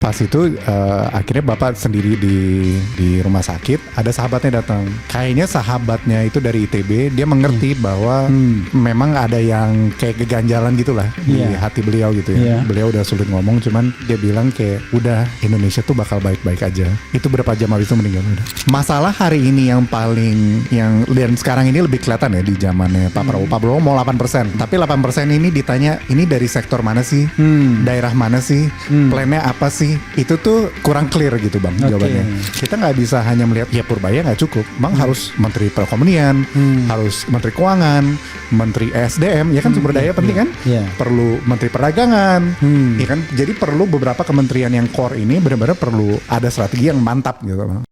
Pas itu akhirnya bapak sendiri di rumah sakit, ada sahabatnya datang. Kayaknya sahabatnya itu dari ITB, dia mengerti bahwa memang ada yang kayak keganjalan gitulah di hati beliau gitu ya. Beliau udah sulit ngomong, cuman dia bilang kayak udah Indonesia tuh bakal baik-baik aja. Itu berapa jam habis itu meninggal udah. Masalah hari ini yang dan sekarang ini lebih kelihatan ya di zamannya Pak Prabowo. Pak Prabowo mau 8%, tapi 8% ini ditanya ini dari sektor mana sih, daerah mana sih, plannya apa sih? Itu tuh kurang clear gitu bang jawabannya. Kita nggak bisa hanya melihat ya Purbaya nggak cukup, bang harus Menteri Perekonomian, harus Menteri Keuangan, Menteri SDM, ya kan sumber daya penting kan, perlu Menteri Perdagangan, ya kan. Jadi perlu beberapa kementerian yang core ini benar-benar perlu ada strategi yang mantap gitu bang.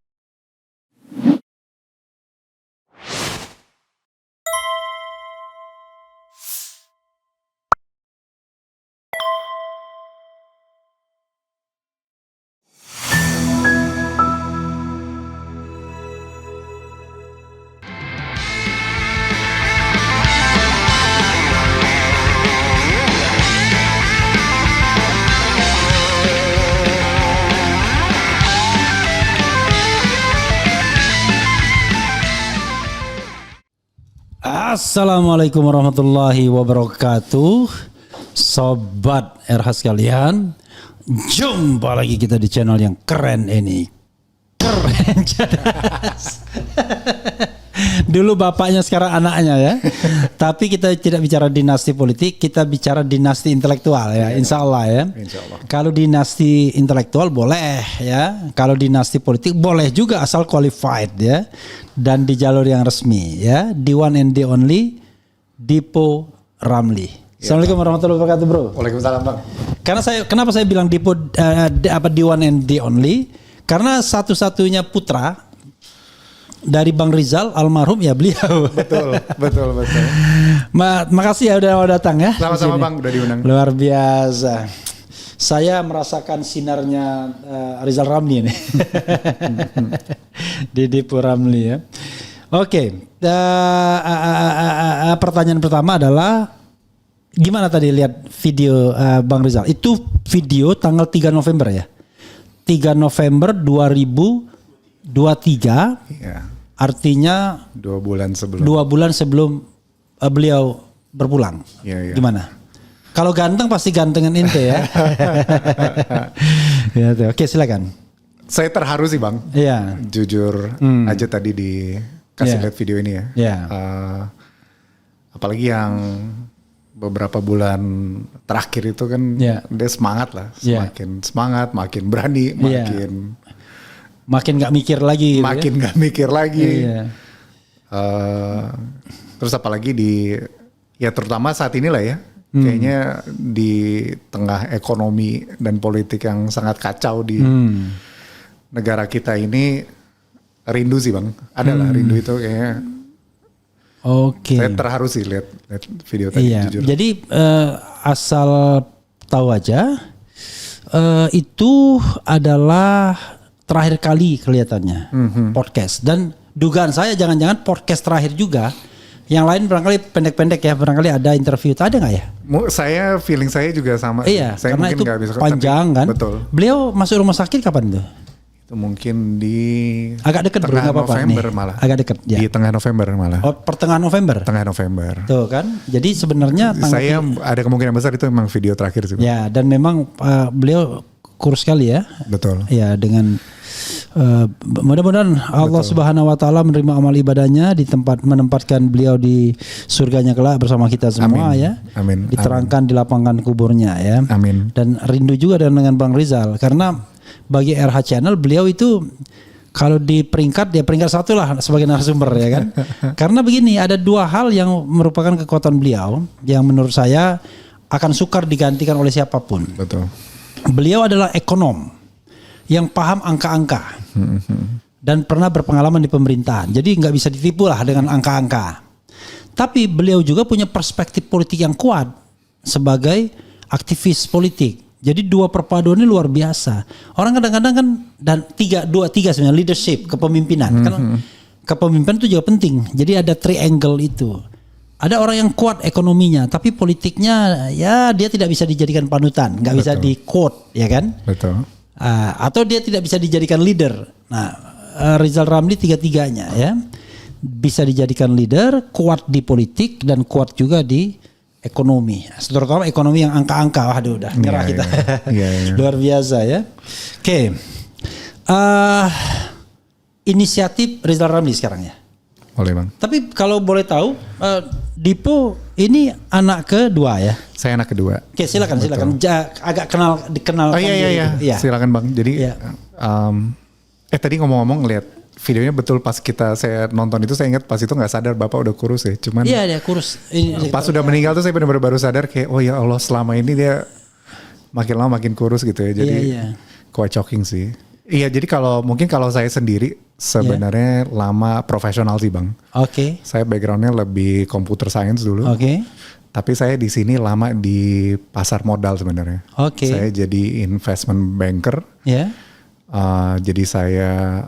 Assalamualaikum warahmatullahi wabarakatuh. Sobat RH sekalian, jumpa lagi kita di channel yang keren ini. Keren cerdas. Dulu bapaknya, sekarang anaknya ya. Tapi kita tidak bicara dinasti politik, kita bicara dinasti intelektual ya, insya Allah ya. Insya Allah. Kalau dinasti intelektual boleh ya, kalau dinasti politik boleh juga asal qualified ya, dan di jalur yang resmi ya, the one and the only Dipo Ramli. Assalamualaikum warahmatullahi wabarakatuh bro. Waalaikumsalam bang. Kenapa saya bilang Dipo the one and the only? Karena satu-satunya putra dari Bang Rizal almarhum ya beliau. Betul. Makasih ya udah datang ya. Sama-sama bang, udah diundang. Luar biasa. Saya merasakan sinarnya Rizal Ramli ini. Dipo Ramli ya. Oke. Pertanyaan pertama adalah gimana tadi lihat video Bang Rizal? Itu video tanggal 3 November ya. 3 November 2023, ya. Artinya 2 bulan sebelum. 2 bulan sebelum beliau berpulang. Ya. Gimana? Kalau ganteng pasti gantengan ente ya. Ya, oke silakan. Saya terharu sih bang. Iya. Jujur aja tadi dikasih lihat video ini ya. Iya. Apalagi yang beberapa bulan terakhir itu kan dia semangat lah. Semakin semangat, makin berani, makin nggak mikir lagi gitu makin nggak mikir lagi. Terus apalagi terutama saat inilah ya, kayaknya di tengah ekonomi dan politik yang sangat kacau di negara kita ini, rindu sih bang, adalah rindu itu kayaknya. Saya terharu sih lihat video tadi jujur. Jadi asal tahu aja, itu adalah terakhir kali kelihatannya podcast, dan dugaan saya jangan-jangan podcast terakhir juga. Yang lain barangkali pendek-pendek ya, barangkali ada interview. Ada nggak ya? Feeling saya juga sama. Iya, saya karena itu bisa, panjang kan. Betul. Beliau masuk rumah sakit kapan tuh? Itu mungkin di agak dekat tengah November nih. malah. Agak dekat ya. Di tengah November malah. Oh, pertengahan November. Tengah November. Tuh kan. Jadi sebenarnya saya ada kemungkinan besar itu memang video terakhir sih. Ya, dan memang beliau kurus sekali ya. Betul. Ya, dengan mudah-mudahan Allah Subhanahu wa taala menerima amal ibadahnya, menempatkan beliau di surganya kelak bersama kita semua. Amin. Ya. Amin. Diterangkan di lapangan kuburnya ya. Amin. Dan rindu juga dengan Bang Rizal, karena bagi RH Channel beliau itu kalau di peringkat satu lah sebagai narasumber ya kan. Karena begini, ada 2 hal yang merupakan kekuatan beliau yang menurut saya akan sukar digantikan oleh siapapun. Betul. Beliau adalah ekonom yang paham angka-angka dan pernah berpengalaman di pemerintahan. Jadi nggak bisa ditipu lah dengan angka-angka. Tapi beliau juga punya perspektif politik yang kuat sebagai aktivis politik. Jadi 2 perpaduan ini luar biasa. Orang kadang-kadang kan, dan tiga sebenarnya, leadership, kepemimpinan. Karena kepemimpinan itu juga penting. Jadi ada triangle itu. Ada orang yang kuat ekonominya, tapi politiknya ya dia tidak bisa dijadikan panutan, nggak bisa di quote, ya kan? Betul. Atau dia tidak bisa dijadikan leader. Nah, Rizal Ramli tiga-tiganya ya bisa dijadikan leader, kuat di politik dan kuat juga di ekonomi. Terutama ekonomi yang angka-angka. Waduh, udah nyerah kita. Luar biasa ya. Oke. Inisiatif Rizal Ramli sekarang ya. Boleh Bang. Tapi kalau boleh tahu, Dipo ini anak kedua ya? Saya anak kedua. Oke, silakan. Agak dikenalkan. Oh iya. Silakan Bang. Jadi tadi ngomong-ngomong ngeliat videonya betul pas saya nonton itu, saya ingat pas itu nggak sadar Bapak udah kurus ya. Cuman iya dia kurus. Pas sudah meninggal tuh saya benar-benar baru sadar kayak oh ya Allah, selama ini dia makin lama makin kurus gitu ya. Jadi quite shocking sih. Iya, jadi kalau saya sendiri sebenarnya lama profesional sih Bang. Oke. Saya backgroundnya lebih computer science dulu. Oke. Tapi saya di sini lama di pasar modal sebenarnya. Oke. Saya jadi investment banker. Ya. Jadi saya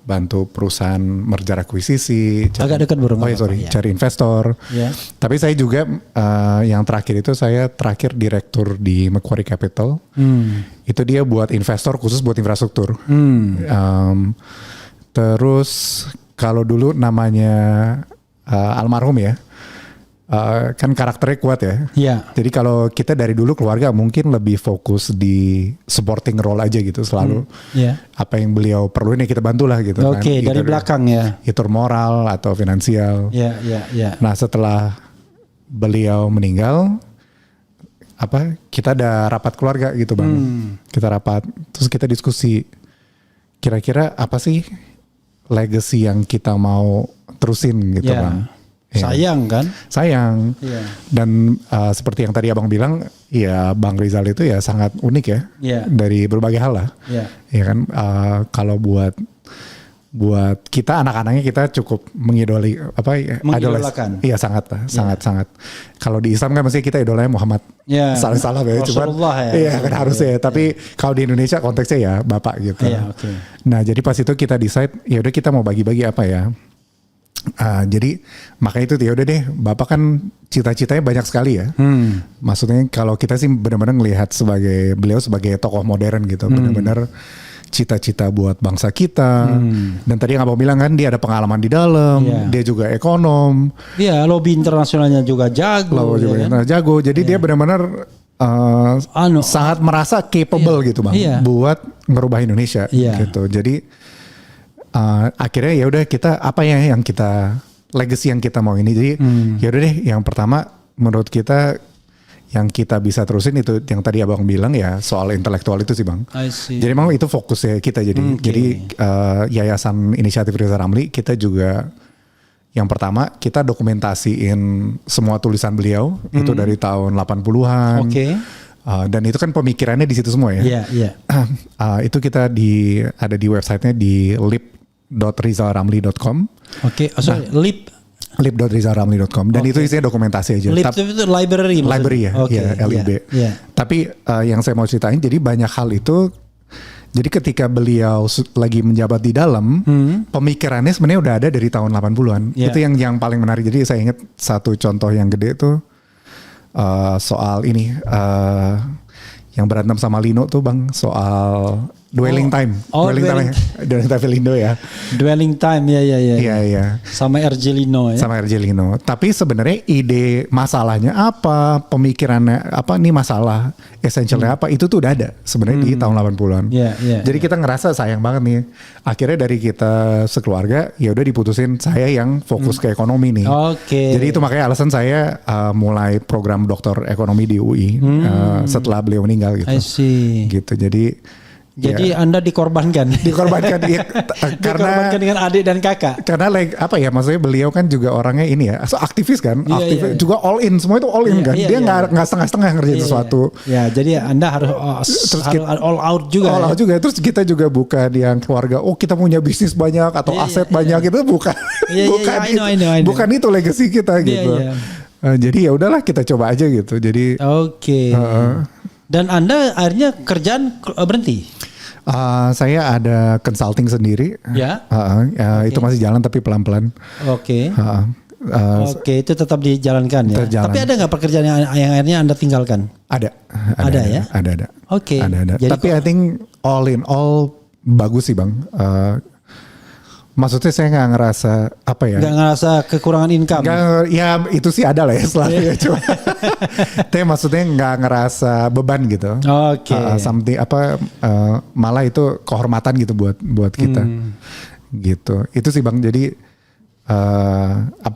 bantu perusahaan merger akuisisi. Agak dekat burung. Cari investor. Yeah. Tapi saya juga yang terakhir itu saya direktur di Macquarie Capital. Itu dia buat investor khusus buat infrastruktur. Terus kalau dulu namanya almarhum ya. Kan karakternya kuat ya. Iya. Jadi kalau kita dari dulu keluarga mungkin lebih fokus di supporting role aja gitu selalu. Apa yang beliau perluin ya kita bantulah gitu kan. Oke, dari belakang ya. Itu moral atau finansial. Iya. Nah, setelah beliau meninggal kita ada rapat keluarga gitu Bang. Kita rapat terus kita diskusi kira-kira apa sih legacy yang kita mau terusin gitu Bang. Sayang kan? Sayang. Dan seperti yang tadi Abang bilang, ya Bang Rizal itu ya sangat unik ya. Dari berbagai hal lah. Ya kan, kalau buat kita anak-anaknya kita cukup mengidolakan. Iya sangat. Kalau di Islam kan mesti kita idolanya Muhammad. Salah ya. Cuman iya kan harusnya. Tapi kalau di Indonesia konteksnya ya Bapak gitu. Nah, jadi pas itu kita decide ya udah kita mau bagi-bagi apa ya. Jadi makanya itu ya udah deh, Bapak kan cita-citanya banyak sekali ya. Maksudnya kalau kita sih benar-benar ngelihat beliau sebagai tokoh modern gitu, benar-benar cita-cita buat bangsa kita. Dan tadi yang Abang bilang kan dia ada pengalaman di dalam, dia juga ekonom. Iya, lobby internasionalnya juga jago. Jago. Jadi dia benar-benar sangat merasa capable gitu Bang, buat ngerubah Indonesia gitu. Jadi akhirnya ya udah kita apa ya yang kita legacy yang kita mau ini. Jadi ya udah deh, yang pertama menurut kita yang kita bisa terusin itu yang tadi Abang bilang ya soal intelektual itu sih Bang. Jadi memang itu fokusnya kita. Jadi Yayasan Inisiatif Rizal Ramli kita juga yang pertama kita dokumentasiin semua tulisan beliau itu dari tahun 80-an. Dan itu kan pemikirannya di situ semua ya. Itu kita ada di websitenya di lip.rizalramli.com. lip.rizalramli.com dan itu isinya dokumentasi aja. Lip itu library ya, LIB. Tapi yang saya mau ceritain, jadi banyak hal itu. Jadi ketika beliau lagi menjabat di dalam, pemikirannya sebenarnya udah ada dari tahun 80-an. Itu yang paling menarik. Jadi saya ingat satu contoh yang gede tuh soal ini yang berantem sama Lino tuh Bang, soal dwelling time. Dwelling time Lindo ya. Dwelling time ya. Iya. Sama RJ Lino ya. Sama RJ Lino. Tapi sebenarnya ide masalahnya apa, pemikirannya apa, nih masalah essentialnya apa, itu tuh udah ada sebenarnya di tahun 80-an. Jadi kita ngerasa sayang banget nih. Akhirnya dari kita sekeluarga ya udah diputusin saya yang fokus ke ekonomi nih. Jadi itu makanya alasan saya mulai program doktor ekonomi di UI setelah beliau meninggal gitu. Gitu. Jadi Anda dikorbankan ya, karena dengan adik dan kakak. Karena maksudnya beliau kan juga orangnya ini ya, aktivis kan, juga all in, semua itu all in kan. Dia nggak setengah-setengah ngerjain sesuatu. Jadi Anda harus all out juga. All out juga. Terus kita juga bukan yang keluarga, kita punya bisnis banyak atau aset banyak gitu, bukan. Bukan itu legacy kita gitu. Jadi ya udahlah kita coba aja gitu. Jadi dan Anda akhirnya kerjaan berhenti? Saya ada consulting sendiri. Itu masih jalan tapi pelan-pelan. Oke, itu tetap dijalankan ya. Terjalan. Tapi ada nggak pekerjaan yang akhirnya Anda tinggalkan? Ada ya? Ada. Oke. Ada. Jadi Tapi I think all in all bagus sih Bang. Maksudnya saya nggak ngerasa apa ya? nggak ngerasa kekurangan income? Ya itu sih ada lah ya selalu ya cuma. Tapi maksudnya nggak ngerasa beban gitu. Oke. Something malah itu kehormatan gitu buat kita. Gitu. Itu sih Bang. Jadi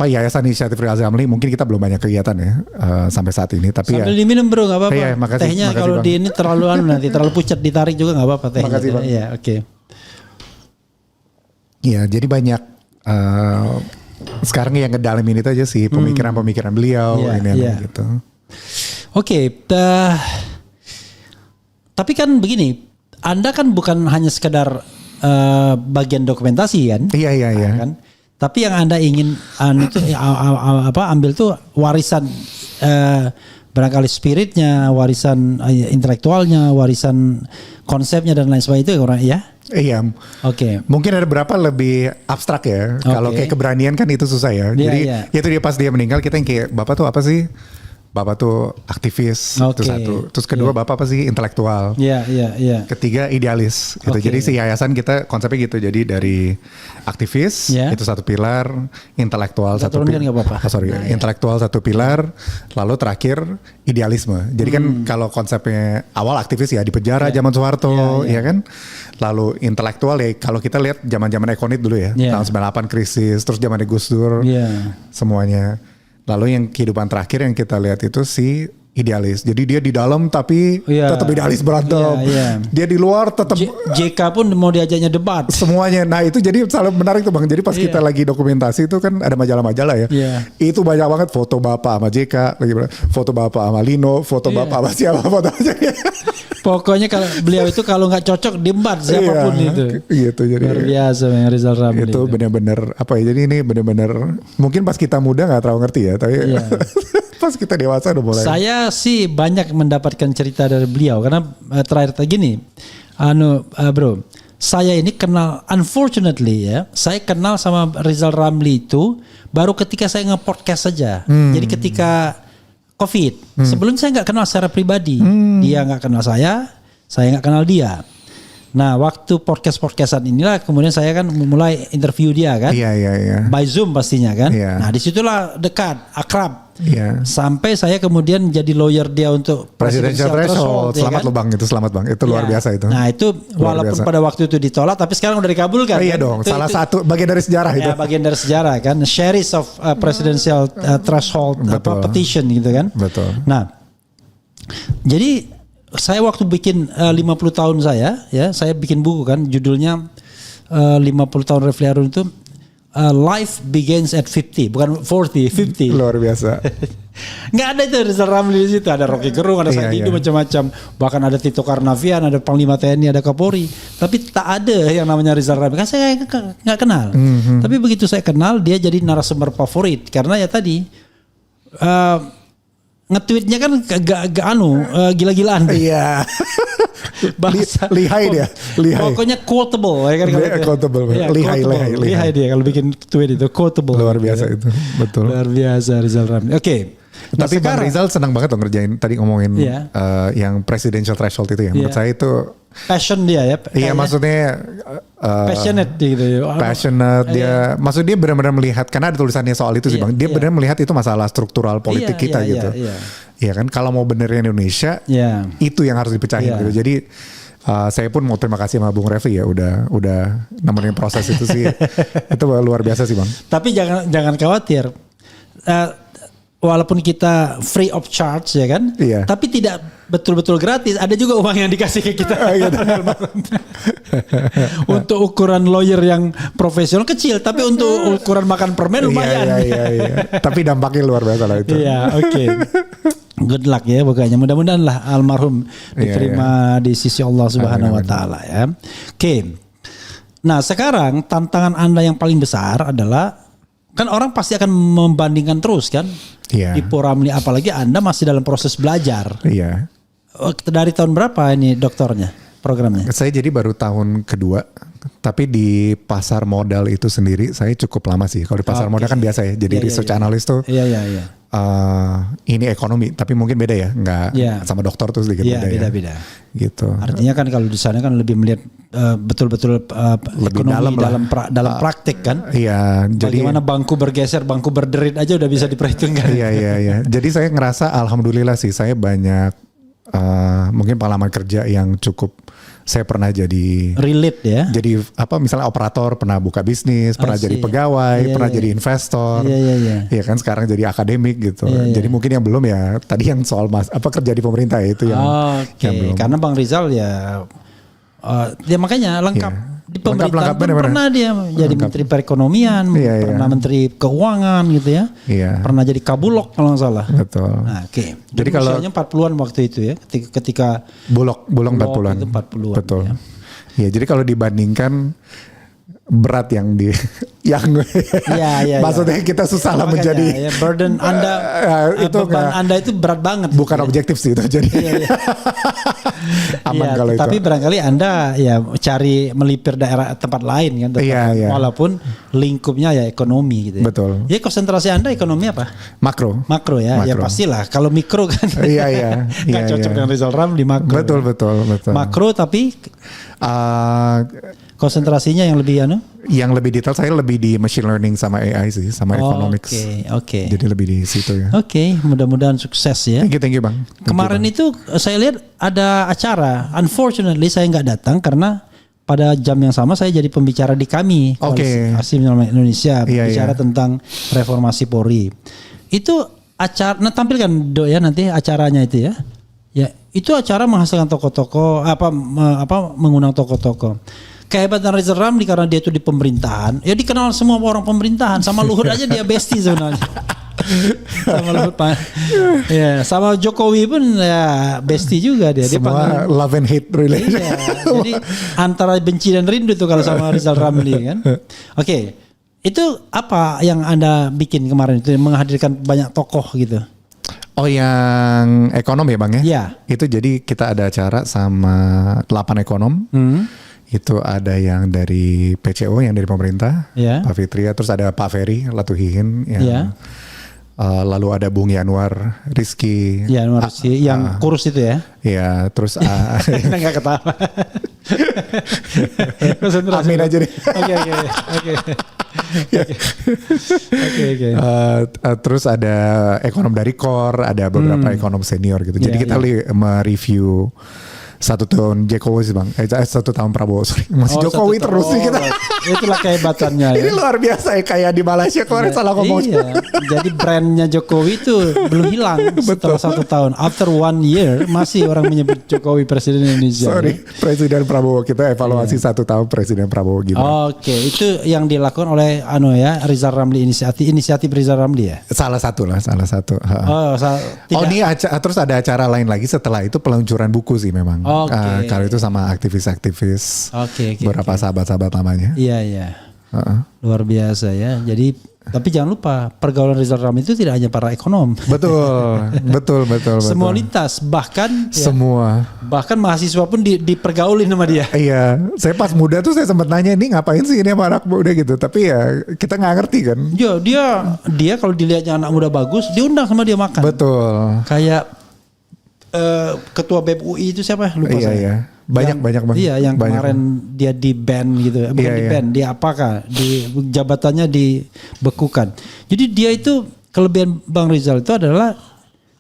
Yayasan Inisiatif Rizal Ramli mungkin kita belum banyak kegiatan ya sampai saat ini. Tapi sambil diminum bro, nggak apa-apa. Iya, makasih, Tehnya makasih, kalau Bang. di ini terlalu nanti terlalu pucat ditarik juga nggak apa-apa tehnya. Makasih, Bang. Iya, oke. Iya, jadi banyak sekarang yang ngedalamin itu aja sih pemikiran-pemikiran beliau gitu. Oke, tapi kan begini, Anda kan bukan hanya sekedar bagian dokumentasi kan? Iya. Kan? Tapi yang Anda ingin ambil tuh warisan barangkali spiritnya, warisan intelektualnya, warisan konsepnya dan lain sebagainya itu orang ya? Iya. Oke. Mungkin ada beberapa lebih abstrak ya. Kalau kayak keberanian kan itu susah ya. Jadi itu dia pas dia meninggal kita yang kayak Bapak tuh apa sih? Bapak tuh aktivis itu satu. Terus kedua Bapak apa sih? Intelektual. Iya. Ketiga idealis gitu. Jadi si yayasan kita konsepnya gitu. Jadi dari aktivis itu satu pilar, intelektual satu pilar. Intelektual satu pilar, lalu terakhir idealisme. Jadi kan kalau konsepnya awal aktivis ya di penjara zaman Soeharto, ya kan. Lalu intelektual ya kalau kita lihat zaman-zaman Ekonit dulu ya, tahun 98 krisis, terus zaman Gus Dur, semuanya. Lalu yang kehidupan terakhir yang kita lihat itu si idealis. Jadi dia di dalam tapi tetap idealis berantem. Dia di luar tetap JK pun mau diajaknya debat. Semuanya. Nah itu jadi salah menarik tuh Bang. Jadi pas kita lagi dokumentasi itu kan ada majalah-majalah ya. Itu banyak banget foto Bapak sama JK, lagi foto Bapak sama Lino, foto Bapak sama siapa, foto aja. Pokoknya kalau beliau itu kalau nggak cocok debat siapapun itu. Gitu jadi. Luar biasa yang Rizal Ramli. Itu benar-benar apa ya? Jadi ini benar-benar mungkin pas kita muda nggak terlalu ngerti ya, tapi pas kita dewasa udah mulai. Saya sih banyak mendapatkan cerita dari beliau karena terakhir gini, bro, saya ini kenal, unfortunately ya, saya kenal sama Rizal Ramli itu baru ketika saya nge-podcast saja. Jadi ketika COVID, sebelum saya nggak kenal secara pribadi, dia nggak kenal saya nggak kenal dia. Nah, waktu podcastan inilah kemudian saya kan memulai interview dia kan, by Zoom pastinya kan. Nah, disitulah dekat, akrab. Sampai saya kemudian jadi lawyer dia untuk Presidential Threshold. Selamat kan? Lo Bang, itu selamat Bang, itu luar biasa itu. Nah itu walaupun pada waktu itu ditolak, tapi sekarang udah dikabulkan. Iya dong, salah satu bagian dari sejarah itu. Ya, bagian dari sejarah kan, series of Presidential Threshold petition gitu kan. Betul. Nah, jadi saya waktu bikin 50 tahun saya bikin buku kan, judulnya 50 tahun Refli Harun itu Life Begins at 50, bukan 40, 50. Luar biasa. Nggak ada itu Rizal Ramli di situ, ada Rocky Gerung, ada Sandiaga macam-macam, bahkan ada Tito Karnavian, ada Panglima TNI, ada Kapolri, tapi tak ada yang namanya Rizal Ramli. Kan saya nggak kenal. Tapi begitu saya kenal, dia jadi narasumber favorit karena ya tadi nge-tweetnya kan gila-gilaan. Iya. Bahasa lihai dia, lihai. Pokoknya quotable ya kan. Quotable. Lihai dia kalau bikin tweet itu quotable. Luar biasa itu, betul. Luar biasa Rizal Ramli. Oke. Nah, tapi Bang Rizal senang banget dong ngerjain tadi ngomongin yang presidential threshold itu ya. Menurut saya itu passion dia ya. Iya maksudnya passionate gitu ya. Passionate dia. Maksud dia benar-benar melihat, karena ada tulisannya soal itu sih Bang. Dia benar melihat itu masalah struktural politik kita gitu. Iya kan, kalau mau benerin Indonesia itu yang harus dipecahin gitu. Jadi saya pun mau terima kasih sama Bung Refli ya udah nemenin proses itu sih. Itu luar biasa sih Bang. Tapi jangan khawatir. Walaupun kita free of charge ya kan, tapi tidak betul-betul gratis. Ada juga uang yang dikasih ke kita. Untuk ukuran lawyer yang profesional kecil, tapi untuk ukuran makan permen lumayan. Iya. Tapi dampaknya luar biasa lah itu. Iya, oke. Good luck ya pokoknya. Mudah-mudahan lah almarhum diterima di sisi Allah Subhanahu wa taala ya. Oke. Nah, sekarang tantangan Anda yang paling besar adalah kan orang pasti akan membandingkan terus kan. Di Poramli, apalagi Anda masih dalam proses belajar. Iya. Dari tahun berapa ini doktornya? programnya? Saya jadi baru tahun kedua, tapi di pasar modal itu sendiri saya cukup lama sih. Kalau di pasar modal kan biasa ya, jadi research analyst tuh. Iya. Ini ekonomi, tapi mungkin beda ya, nggak sama dokter tuh sedikit beda ya. Beda. Gitu. Artinya kan kalau di sana kan lebih melihat betul-betul Lebih ekonomi dalam praktek kan. Iya. Jadi bagaimana bangku bergeser, bangku berderit aja udah bisa diperhitungkan. Iya. Jadi saya ngerasa alhamdulillah sih saya banyak mungkin pengalaman kerja yang cukup. Saya pernah jadi relate ya. Jadi misalnya operator, pernah buka bisnis, pernah jadi pegawai, pernah jadi investor. Iya. Iya kan sekarang jadi akademik gitu. Jadi mungkin yang belum ya tadi yang soal kerja di pemerintah ya, itu yang belum. Karena Bang Rizal ya makanya lengkap. Di pemerintahan pun pernah dia jadi Menteri Perekonomian, pernah Menteri Keuangan gitu ya. Iya. Pernah jadi Kabulok kalau nggak salah. Betul. Nah, Jadi kalau usianya 40-an waktu itu ya, ketika Bulog 40-an. Itu 40-an. Betul. Ya, jadi kalau dibandingkan berat yang maksudnya kita susah lah menjadi burden Anda itu beban Anda itu berat banget. Bukan objektif sih itu jadi. Aman kalau itu. Tapi barangkali Anda ya cari melipir daerah tempat lain kan, walaupun lingkupnya ya ekonomi gitu ya. Betul. Ya konsentrasi Anda ekonomi apa? Makro ya. Ya pastilah kalau mikro kan. Iya. Nggak cocok dengan Rizal Ramli makro. Betul. Makro tapi konsentrasinya yang lebih yang lebih detail saya lebih di machine learning sama AI sih, sama economics. Oke. Jadi lebih di situ ya. Oke, mudah-mudahan sukses ya. Thank you Bang. Kemarin itu saya lihat ada acara. Unfortunately saya nggak datang karena pada jam yang sama saya jadi pembicara di kami. Koalisi Indonesia bicara tentang reformasi Polri. Itu acara, tampilkan Dok ya nanti acaranya itu ya. Ya, itu acara menghasilkan tokoh-tokoh mengundang tokoh-tokoh. Kehebatan Rizal Ramli karena dia itu di pemerintahan, ya dikenal semua orang pemerintahan. Sama Luhut aja dia bestie sebenarnya. Sama Luhut ya, sama Jokowi pun ya bestie juga dia. Semua love and hate relation. Iya, jadi antara benci dan rindu tuh kalau sama Rizal Ramli kan. Oke. Itu apa yang Anda bikin kemarin itu menghadirkan banyak tokoh gitu? Oh yang ekonom ya Bang ya? Iya. Itu jadi kita ada acara sama 8 ekonom. Itu ada yang dari PCO yang dari pemerintah, Pak Fitria, terus ada Pak Ferry Latuhihin yang lalu ada Bung Yanwar Rizky. Yanwar Rizky yang kurus itu ya? Iya, terus nggak ketawa. Amin aja deh. Oke. Terus ada ekonom dari KOR, ada beberapa ekonom senior gitu. Jadi kita mereview 1 tahun Jokowi sih Bang. 1 tahun Prabowo. Masih Jokowi terus sih kita. Itulah kehebatannya. Ini luar biasa ya, kayak di Malaysia kemarin salah ngomong. Iya. Jadi brandnya Jokowi itu belum hilang setelah 1 tahun. After 1 year masih orang menyebut Jokowi Presiden Indonesia. Sorry, Presiden Prabowo, kita evaluasi 1 tahun Presiden Prabowo gimana? Oke, itu yang dilakukan oleh Rizal Ramli inisiatif Rizal Ramli ya. Salah satu. Ini terus ada acara lain lagi setelah itu peluncuran buku sih memang. Kalau itu sama aktivis-aktivis, beberapa sahabat-sahabat lamanya. Iya. Luar biasa ya. Jadi tapi jangan lupa pergaulan Rizal Ramli itu tidak hanya para ekonom. Betul. Semua lintas bahkan bahkan mahasiswa pun dipergaulin sama dia. Iya, saya pas muda tuh saya sempat nanya ini ngapain sih ini sama anak muda gitu. Tapi ya kita nggak ngerti kan. Dia kalau dilihatnya anak muda bagus, diundang sama dia makan. Betul. Kayak ketua BEM UI itu siapa? Lupa saya. Iya. Banyak Bang. Iya, yang kemarin dia di ban gitu. Bukan di ban, dia apakah? Di jabatannya dibekukan. Jadi dia itu kelebihan Bang Rizal itu adalah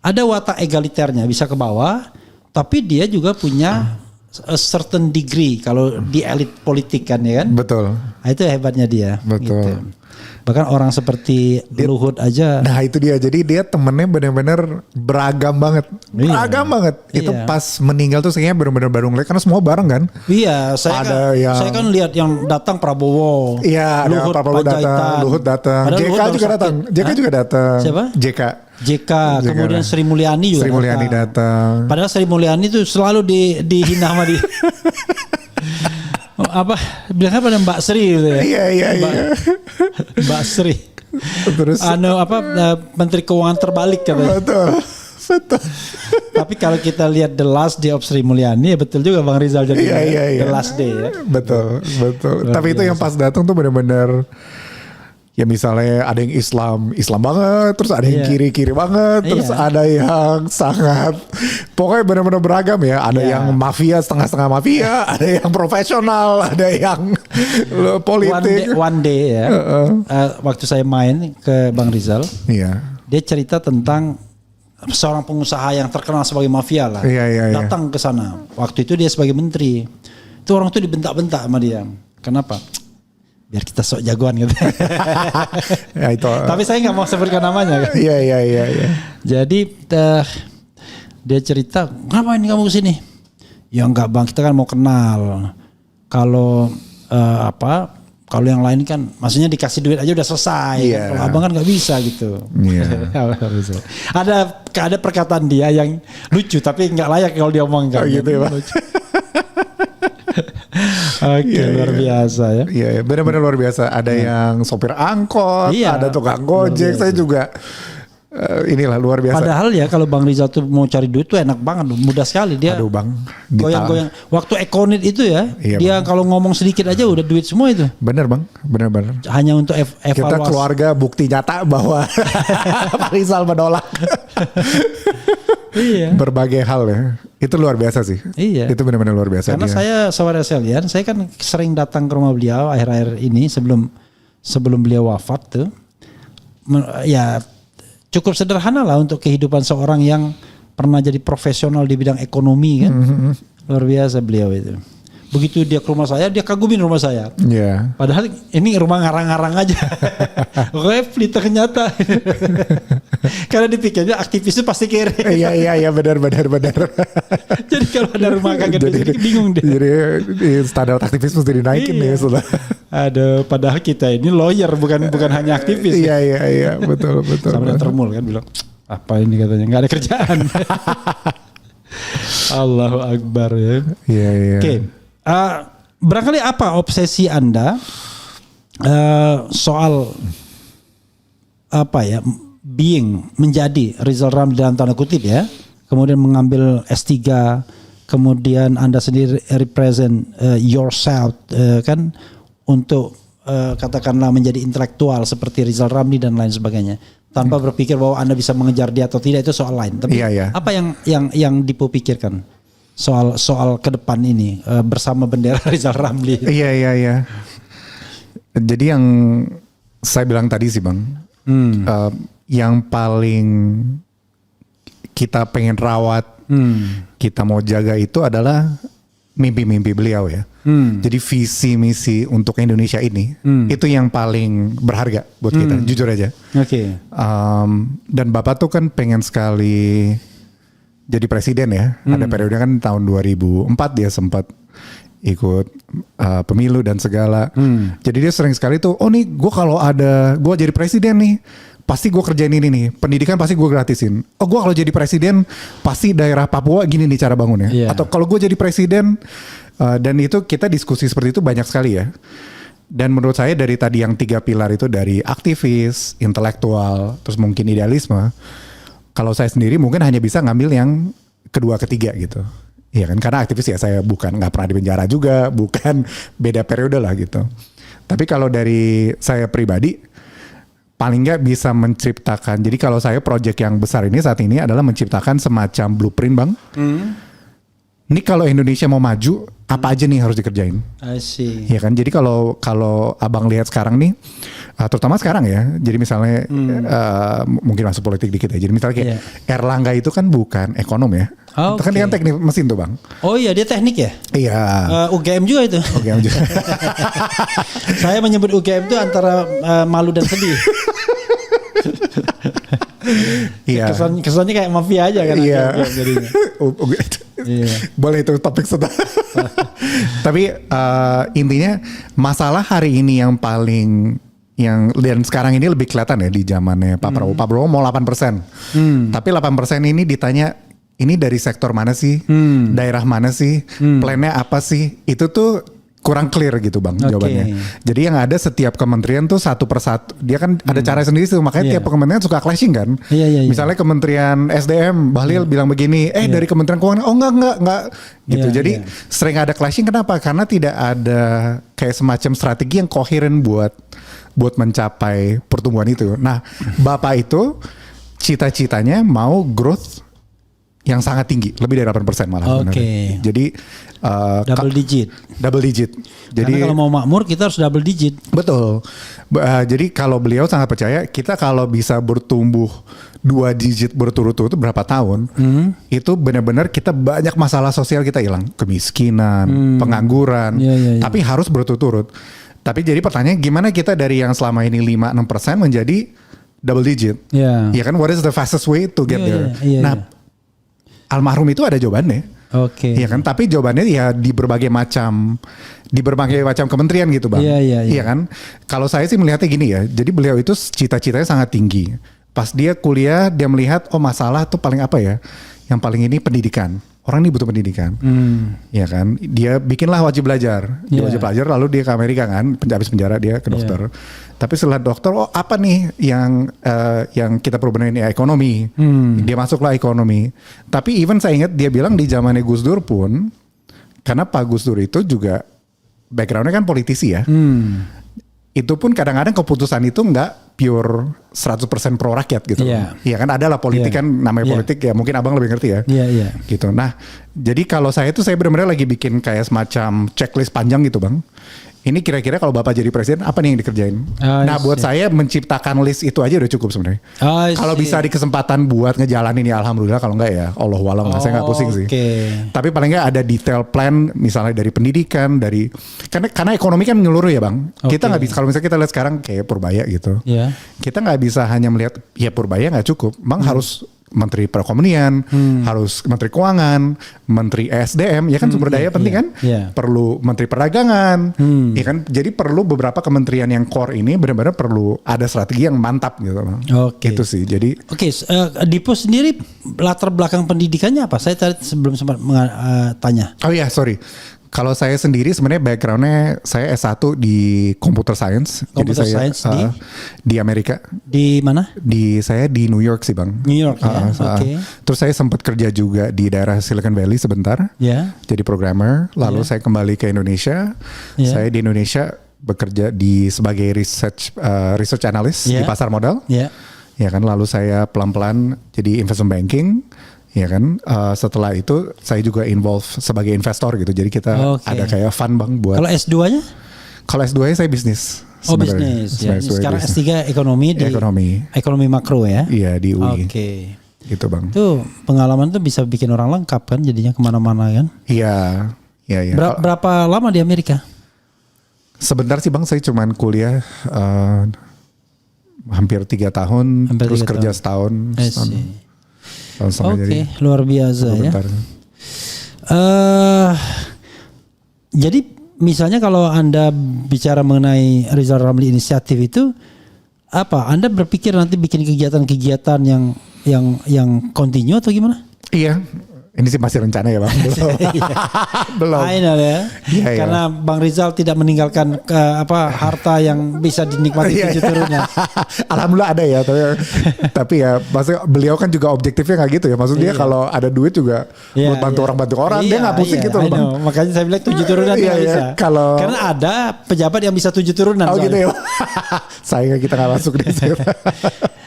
ada watak egaliternya, bisa ke bawah, tapi dia juga punya a certain degree kalau di elit politik kan ya kan. Betul. Nah, itu hebatnya dia. Betul. Gitu. Bahkan orang seperti Luhut aja. Nah itu dia. Jadi dia temennya benar-benar beragam banget. Beragam banget. Itu pas meninggal tuh kayaknya benar-benar baru ngeliat. Karena semua bareng kan. Iya. Saya kan lihat yang datang Prabowo. Iya. Luhut, Prabowo datang. Luhut datang. JK juga datang. JK juga datang. Siapa? JK. Kemudian Sri Mulyani juga datang. Padahal Sri Mulyani tuh selalu dihina sama dia. Bilangnya pada Mbak Sri gitu ya. Iya. Mbak Sri. Terus Menteri Keuangan terbalik katanya. Betul. Betul. Tapi kalau kita lihat The Last Day of Sri Mulyani, ya betul juga Bang Rizal jadi The Last Day ya. Betul. Luar Tapi itu yang pas datang tuh benar-benar ya misalnya ada yang Islam banget, terus ada yang kiri banget, terus ada yang sangat pokoknya benar-benar beragam ya. Ada yang mafia setengah-setengah mafia, ada yang profesional, ada yang politik. One day ya. Waktu saya main ke Bang Rizal, dia cerita tentang seorang pengusaha yang terkenal sebagai mafia lah. Datang ke sana. Waktu itu dia sebagai menteri. Itu orang tuh dibentak-bentak sama dia. Kenapa? Biar kita sok jagoan gitu. Ya, itu. Tapi saya nggak mau sebutkan namanya. Iya. Jadi dia cerita, ngapain kamu kesini? Ya enggak bang, kita kan mau kenal. Kalau kalau yang lain kan, maksudnya dikasih duit aja udah selesai. Kalau abang kan nggak bisa gitu. Ada perkataan dia yang lucu, tapi nggak layak kalau dia omongkan. Gitu ya, Bang. Oke, luar biasa ya. Iya, benar-benar luar biasa. Ada yang sopir angkot, ada tukang gojek. Saya juga inilah luar biasa. Padahal ya kalau Bang Rizal tuh mau cari duit tuh enak banget, mudah sekali dia. Aduh Bang, goyang-goyang. Waktu Econit itu ya, dia Bang. kalau ngomong sedikit aja udah duit semua itu. Bener Bang, bener. Hanya untuk evaluasi. Kita keluarga bukti nyata bahwa Pak Rizal menolak. Iya. Berbagai hal ya. Itu luar biasa sih. Iya. Itu benar-benar luar biasa. Karena saya saudara sekalian, saya kan sering datang ke rumah beliau akhir-akhir ini sebelum beliau wafat tuh. Ya cukup sederhana lah untuk kehidupan seorang yang pernah jadi profesional di bidang ekonomi kan. Luar biasa beliau itu. Begitu dia ke rumah saya, dia kagumin rumah saya. Iya. Padahal ini rumah ngarang-ngarang aja. Pelita nyata. Karena dipikirnya aktivis itu pasti kere. Iya benar. Jadi kalau ada rumah kaget jadi bingung deh. Jadi standar aktivis mesti dinaikin nih setelah. Ada padahal kita ini lawyer bukan hanya aktivis. Iya betul. Sama Termul kan bilang apa ini katanya nggak ada kerjaan. Allahu Akbar ya. Iya. Oke. Barangkali apa obsesi Anda soal menjadi Rizal Ramli dalam tanda kutip ya, kemudian mengambil S3, kemudian Anda sendiri represent yourself kan untuk katakanlah menjadi intelektual seperti Rizal Ramli dan lain sebagainya, tanpa berpikir bahwa Anda bisa mengejar dia atau tidak, itu soal lain. Tapi apa yang Dipo pikirkan soal ke depan ini bersama bendera Rizal Ramli? Iya. Jadi yang saya bilang tadi sih Bang, yang paling kita pengen rawat, kita mau jaga itu adalah mimpi-mimpi beliau ya. Jadi visi misi untuk Indonesia ini itu yang paling berharga buat kita, jujur aja. Oke. Dan Bapak tuh kan pengen sekali jadi presiden ya. Ada periode kan tahun 2004 dia sempat ikut pemilu dan segala. Jadi dia sering sekali tuh, nih gue jadi presiden nih, pasti gue kerjain ini nih, pendidikan pasti gue gratisin. Gue kalau jadi presiden pasti daerah Papua gini nih cara bangunnya. Atau kalau gue jadi presiden, dan itu kita diskusi seperti itu banyak sekali ya. Dan menurut saya dari tadi yang 3 pilar itu, dari aktivis, intelektual, terus mungkin idealisme. Kalau saya sendiri mungkin hanya bisa ngambil yang kedua ketiga gitu. Iya kan, karena aktivis ya saya nggak pernah di penjara juga, bukan beda periode lah gitu. Tapi kalau dari saya pribadi, paling nggak bisa menciptakan. Jadi kalau saya project yang besar ini saat ini adalah menciptakan semacam blueprint Bang. Ini kalau Indonesia mau maju, apa aja nih harus dikerjain? I see. Ya kan, jadi kalau abang lihat sekarang nih, terutama sekarang ya, jadi misalnya mungkin masuk politik dikit ya. Jadi misalnya kayak Erlangga itu kan bukan ekonom ya, itu kan dia kan teknik mesin tuh Bang. Oh iya, dia teknik ya? Iya. UGM juga itu. UGM juga. Saya menyebut UGM itu antara malu dan sedih. Iya. Kesannya kayak mafia aja kan. Iya. Iya. Boleh itu topik setelah. Tapi intinya masalah hari ini yang paling dan sekarang ini lebih kelihatan ya di zamannya Pak Prabowo. Pak Prabowo mau 8%. Tapi 8% ini ditanya ini dari sektor mana sih? Daerah mana sih? Plannya apa sih? Itu tuh kurang clear gitu bang Oke. jawabannya. Jadi yang ada setiap kementerian tuh satu persatu, dia kan ada cara sendiri tuh, makanya Iya. tiap kementerian suka clashing kan. Iya. Misalnya Kementerian SDM, Bahlil bilang begini, dari Kementerian Keuangan, oh enggak gitu. Iya, Jadi iya. sering ada clashing, kenapa? Karena tidak ada kayak semacam strategi yang koheren buat mencapai pertumbuhan itu. Nah, Bapak itu cita-citanya mau growth yang sangat tinggi, lebih dari 8% malah. Oke. sebenarnya. Jadi Double digit. double digit. Jadi Karena kalau mau makmur kita harus double digit. betul. Jadi kalau beliau sangat percaya kita kalau bisa bertumbuh 2 digit berturut-turut itu berapa tahun, itu benar-benar kita banyak masalah sosial kita hilang, kemiskinan, pengangguran, Iya. tapi harus berturut-turut. Tapi jadi pertanyaan gimana kita dari yang selama ini 5-6% menjadi double digit? Iya. Ya kan, what is the fastest way to get there? Iya. Nah, almarhum itu ada jawabannya. Oke. Iya kan, tapi jawabannya ya di berbagai macam kementerian gitu bang. Iya. Kan, kalau saya sih melihatnya gini ya. Jadi beliau itu cita-citanya sangat tinggi. Pas dia kuliah dia melihat masalah tuh paling apa ya? Yang paling ini pendidikan. Orang ini butuh pendidikan. Ya kan, dia bikinlah wajib belajar. Dia Iya. wajib belajar lalu dia ke Amerika kan, habis penjara dia ke dokter. Tapi setelah dokter, apa nih yang kita perlu benerin ya ekonomi. Dia masuklah ekonomi. Tapi even saya ingat dia bilang di zamannya Gus Dur pun, karena Pak Gus Dur itu juga backgroundnya kan politisi ya. Itu pun kadang-kadang keputusan itu nggak pure 100% pro rakyat gitu. Iya. Iya kan, ada lah politik Iya. kan, namanya Iya. politik ya, mungkin abang lebih ngerti ya. Iya. Gitu. Nah, jadi kalau saya benar-benar lagi bikin kayak semacam checklist panjang gitu bang. Ini kira-kira kalau Bapak jadi presiden apa nih yang dikerjain? Nah, buat saya menciptakan list itu aja udah cukup sebenarnya. Kalau bisa di kesempatan buat ngejalanin ya alhamdulillah, kalau enggak ya Allahualam, saya nggak pusing sih. Tapi paling nggak ada detail plan misalnya dari pendidikan, dari karena ekonomi kan menyeluruh ya bang. Kita nggak bisa, kalau misalnya kita lihat sekarang kayak Purbaya gitu. Iya. Kita nggak bisa hanya melihat ya Purbaya nggak cukup. Bang harus Menteri Perekonomian, harus Menteri Keuangan, Menteri SDM, ya kan sumber daya penting kan? Perlu Menteri Perdagangan, ya kan? Jadi perlu beberapa kementerian yang core ini benar-benar perlu ada strategi yang mantap gitu, bang. Gitu sih. Jadi. Dipo sendiri latar belakang pendidikannya apa? Saya tadi sebelum sempat tanya. Oh iya, sorry. Kalau saya sendiri sebenarnya backgroundnya saya S1 di Computer Science. Computer Jadi saya Science di Amerika. Di mana? Saya di New York sih bang. New York ya. Oke. Terus saya sempat kerja juga di daerah Silicon Valley sebentar. Ya. Jadi programmer. Lalu saya kembali ke Indonesia. Saya di Indonesia bekerja sebagai research analyst di pasar modal. Ya kan. Lalu saya pelan-pelan jadi investment banking. Ya kan, setelah itu saya juga involve sebagai investor gitu. Jadi kita ada kayak fund bang buat. Kalau S2-nya? Kalau S2-nya saya bisnis. Oh bisnis. Ya. Sekarang bisnis. S3 ekonomi di ekonomi makro ya? Iya di UI. Oke. Gitu bang. Itu pengalaman tuh bisa bikin orang lengkap kan, jadinya kemana-mana kan? Iya. Berapa lama di Amerika? Sebentar sih bang, saya cuman kuliah hampir 3 tahun, terus kerja setahun. Oke, luar biasa ya. Jadi misalnya kalau Anda bicara mengenai Rizal Ramli Inisiatif itu apa? Anda berpikir nanti bikin kegiatan-kegiatan yang continue atau gimana? Iya. Ini sih masih rencana ya bang, belum. Final ya. Karena Bang Rizal tidak meninggalkan harta yang bisa dinikmati 7 turunan. Alhamdulillah ada ya, tapi ya maksudnya beliau kan juga objektifnya nggak gitu ya. Maksudnya kalau ada duit juga buat bantu orang, dia nggak pusing gitu loh bang. Makanya saya bilang 7 turunan nggak bisa. Karena ada pejabat yang bisa 7 turunan. Oh gitu ya. Sayangnya kita nggak masuk di situ.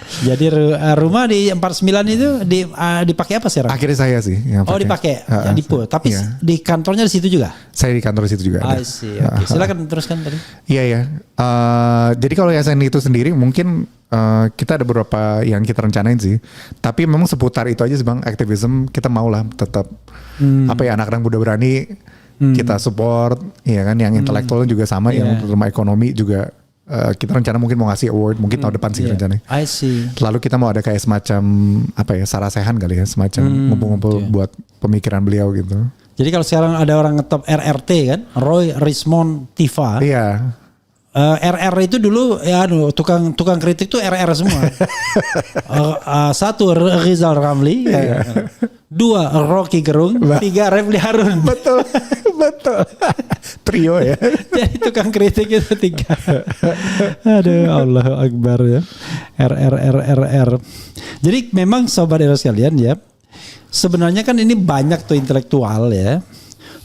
Jadi rumah di 49 itu dipakai apa sekarang? Akhirnya saya sih. Dipakai Dipo. Tapi di kantornya di situ juga? Saya di kantor di situ juga. I see. Okay. Silakan teruskan tadi. Iya. Jadi kalau yayasan itu sendiri mungkin kita ada beberapa yang kita rencanain sih. Tapi memang seputar itu aja sih bang. Aktivisme kita mau lah tetap anak-anak muda berani kita support. Iya kan, yang intelektual juga sama, yang terutama ekonomi juga. Kita rencana mungkin mau ngasih award mungkin tahun depan sih rencananya. I see. Lalu kita mau ada kayak semacam sarasehan kali ya, semacam ngumpul-ngumpul buat pemikiran beliau gitu. Jadi kalau sekarang ada orang ngetop RRT kan, Roy Rismond Tifa. Iya. RR itu dulu ya tukang kritik tuh RR semua. Satu Rizal Ramli, dua Rocky Gerung, tiga Refli Harun. Betul. Trio ya. Jadi tukang kritik itu tiga. Aduh, Allahu Akbar ya. RR. Jadi memang sobat Eros sekalian ya, sebenarnya kan ini banyak tuh intelektual ya.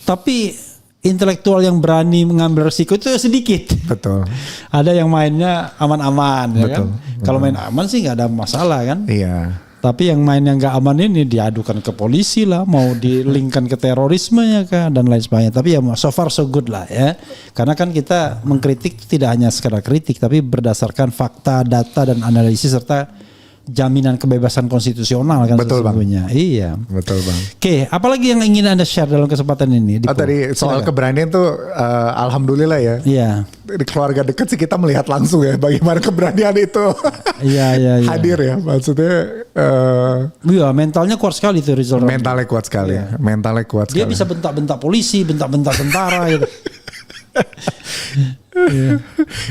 Tapi intelektual yang berani mengambil resiko itu sedikit. Betul. Ada yang mainnya aman-aman ya kan. Kalau main aman sih nggak ada masalah kan. Iya. Tapi yang main yang nggak aman ini diadukan ke polisi lah, mau dilingkan ke terorisme ya kan dan lain sebagainya. Tapi ya so far so good lah ya. Karena kan kita mengkritik tidak hanya sekedar kritik, tapi berdasarkan fakta, data dan analisis serta jaminan kebebasan konstitusional kan. Betul sesungguhnya. Bang. Iya. Betul Bang. Oke, apalagi yang ingin Anda share dalam kesempatan ini? Tadi soal keberanian tuh alhamdulillah ya. Iya. Di keluarga dekat sih kita melihat langsung ya bagaimana keberanian itu Iya. hadir ya. Maksudnya iya, mentalnya kuat sekali tuh Rizal Ramli. mentalnya kuat sekali. Iya. Mentalnya kuat Dia sekali. bisa bentak-bentak polisi, bentak-bentak tentara gitu.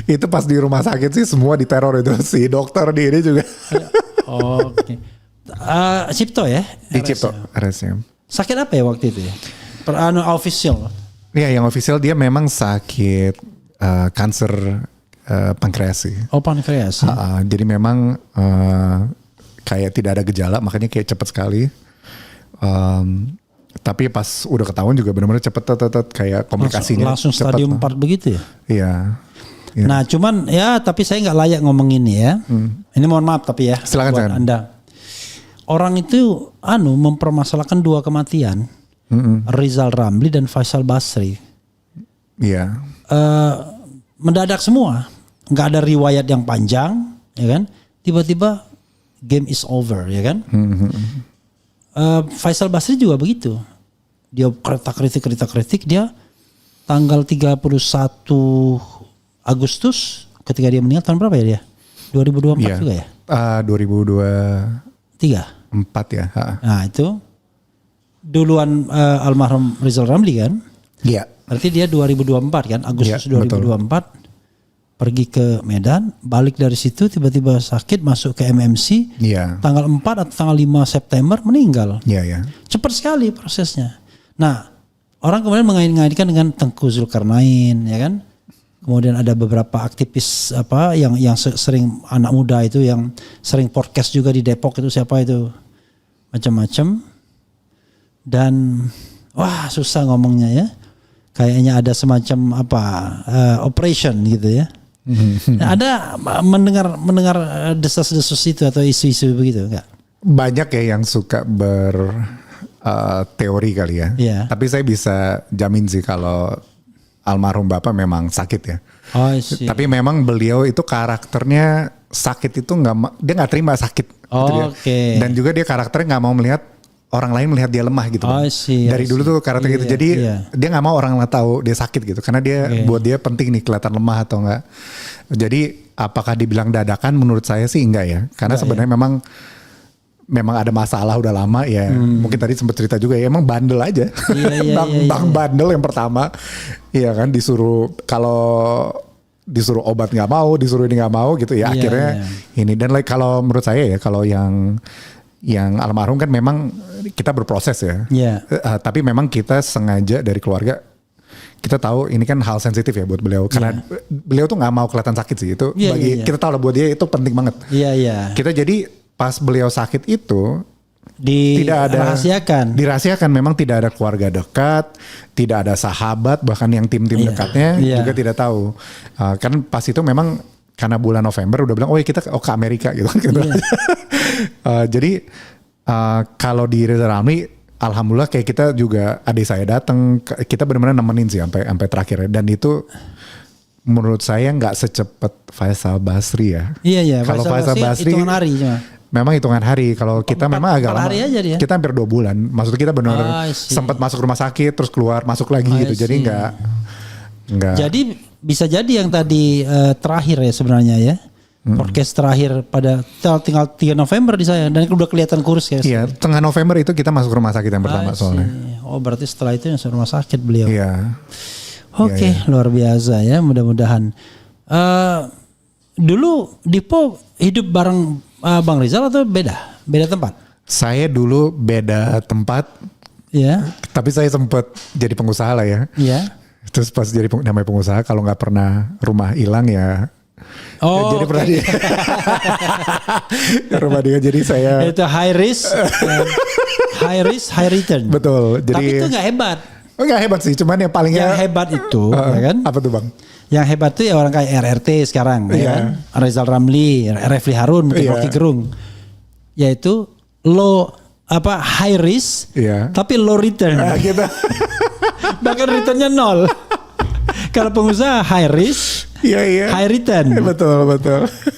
Itu pas di rumah sakit sih semua diteror itu, si dokter di ini juga. Oke. Cipto ya? Di Cipto RSM. Sakit apa ya waktu itu ya? Official. Iya, yang official dia memang sakit kanker pankreas sih. Oh, pankreas. Ya? Jadi memang kayak tidak ada gejala, makanya kayak cepet sekali. Tapi pas udah ketahuan juga benar-benar cepet kayak komplikasinya. Langsung stadium 4 begitu ya? Iya. Ya. Nah cuman ya tapi saya nggak layak ngomong ini ya. Ini mohon maaf tapi ya. Silakan buat Anda. Orang itu mempermasalahkan dua kematian. Rizal Ramli dan Faisal Basri. Iya. Mendadak semua. Nggak ada riwayat yang panjang, ya kan? Tiba-tiba game is over, ya kan? Faisal Basri juga begitu. Dia kritik dia tanggal 31 Agustus ketika dia meninggal tahun berapa ya dia? 2024 iya. juga ya? 2024 ya. Nah itu duluan almarhum Rizal Ramli kan? Iya. Berarti dia 2024 kan? Agustus ya, 2024 betul. Pergi ke Medan, balik dari situ tiba-tiba sakit masuk ke MMC. Iya. Tanggal 4 atau tanggal 5 September meninggal. Iya. Cepat sekali prosesnya. Nah, orang kemudian mengait-ngaitkan dengan Tengku Zulkarnain, ya kan? Kemudian ada beberapa aktivis yang sering anak muda itu yang sering podcast juga di Depok itu siapa itu? Macam-macam. Dan wah, susah ngomongnya ya. Kayaknya ada semacam operation gitu ya. Nah, ada mendengar desas-desus itu atau isu-isu begitu enggak? Banyak ya yang suka teori kali ya. Yeah. Tapi saya bisa jamin sih kalau almarhum Bapak memang sakit ya. Oh, tapi memang beliau itu karakternya sakit itu dia nggak terima sakit. Oke. Dan juga dia karakternya nggak mau melihat orang lain melihat dia lemah gitu. Dari dulu tuh karakter gitu. Jadi dia nggak mau orang lain tahu dia sakit gitu. Karena dia buat dia penting nih kelihatan lemah atau enggak. Jadi apakah dibilang dadakan? Menurut saya sih enggak ya. Karena sebenarnya memang ada masalah udah lama ya. Mungkin tadi sempat cerita juga ya. Emang bandel aja. Bang bandel yang pertama. Iya kan disuruh obat nggak mau, disuruh ini nggak mau gitu ya. Akhirnya ini dan kalau menurut saya ya kalau yang almarhum kan memang kita berproses ya. Tapi memang kita sengaja dari keluarga kita tahu ini kan hal sensitif ya buat beliau karena beliau tuh nggak mau kelihatan sakit sih itu kita tahu lah buat dia itu penting banget. Kita jadi pas beliau sakit itu dirahasiakan memang tidak ada keluarga dekat, tidak ada sahabat bahkan yang tim-tim dekatnya juga tidak tahu. Kan pas itu memang karena bulan November udah bilang kita ke Amerika gitu kan. Jadi kalau di Rizal Ramli alhamdulillah kayak kita juga adik saya datang, kita benar-benar nemenin sih sampai terakhir dan itu menurut saya nggak secepat Faisal Basri ya. Iya. Kalau Faisal Basri hitungan hari cuma. Memang hitungan hari. Kalau kita memang agak lama. Kita hampir 2 bulan. Maksudnya kita benar-benar sempat masuk rumah sakit terus keluar masuk lagi gitu. Jadi nggak. Jadi bisa jadi yang tadi terakhir ya sebenarnya ya. Podcast terakhir pada tinggal 3 November di saya dan udah kelihatan kurus ya. Iya, tengah November itu kita masuk rumah sakit yang pertama soalnya. Oh, berarti setelah itu yang rumah sakit beliau. Iya. Oke, luar biasa ya. Mudah-mudahan Dulu Dipo hidup bareng Bang Rizal atau beda tempat? Saya dulu beda tempat, Ya. tapi saya sempat jadi pengusaha lah ya. Iya. Terus pas jadi namanya pengusaha, kalau nggak pernah rumah hilang ya. Oh, jadi pernah oke. di rumah dia. Jadi saya Itu high risk, high return. betul. Jadi Tapi itu nggak hebat. nggak hebat sih, cuman yang palingnya Yang hebat itu, ya kan? apa tuh bang? Yang hebat tuh ya orang kayak RRT sekarang, ya Iya. kan? Rizal Ramli, Refli Harun, mungkin Iya. Rocky Gerung. Yaitu high risk, Iya. tapi low return. Gitu. Bahkan returnnya 0. Kalau pengusaha high risk, Iya. high return. Betul.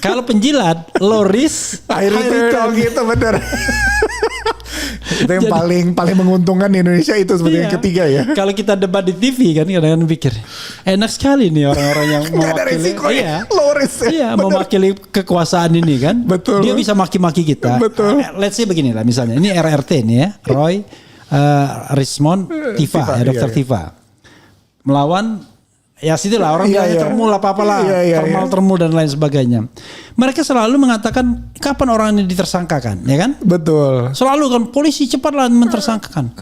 Kalau penjilat low risk, High return. Oh gitu bener. Itu yang paling menguntungkan di Indonesia itu seperti yang Iya. ketiga ya. Kalau kita debat di TV kan kadang-kadang pikir enak sekali nih orang-orang yang Nggak ada mewakili, resiko ya. iya, Low risk ya. iya, Bener. mewakili kekuasaan ini kan. Betul. Dia bisa maki-maki kita. Betul. Let's say begini lah misalnya. Ini RRT nih ya, Roy, Rismond, Tifa, ya Dokter iya. Tifa melawan. Ya situlah orang Iya, bilangnya iya. termul apa-apalah, Iya. termul dan lain sebagainya. Mereka selalu mengatakan kapan orang ini ditersangkakan, ya kan? Betul. Selalu kan polisi cepatlah mentersangkakan.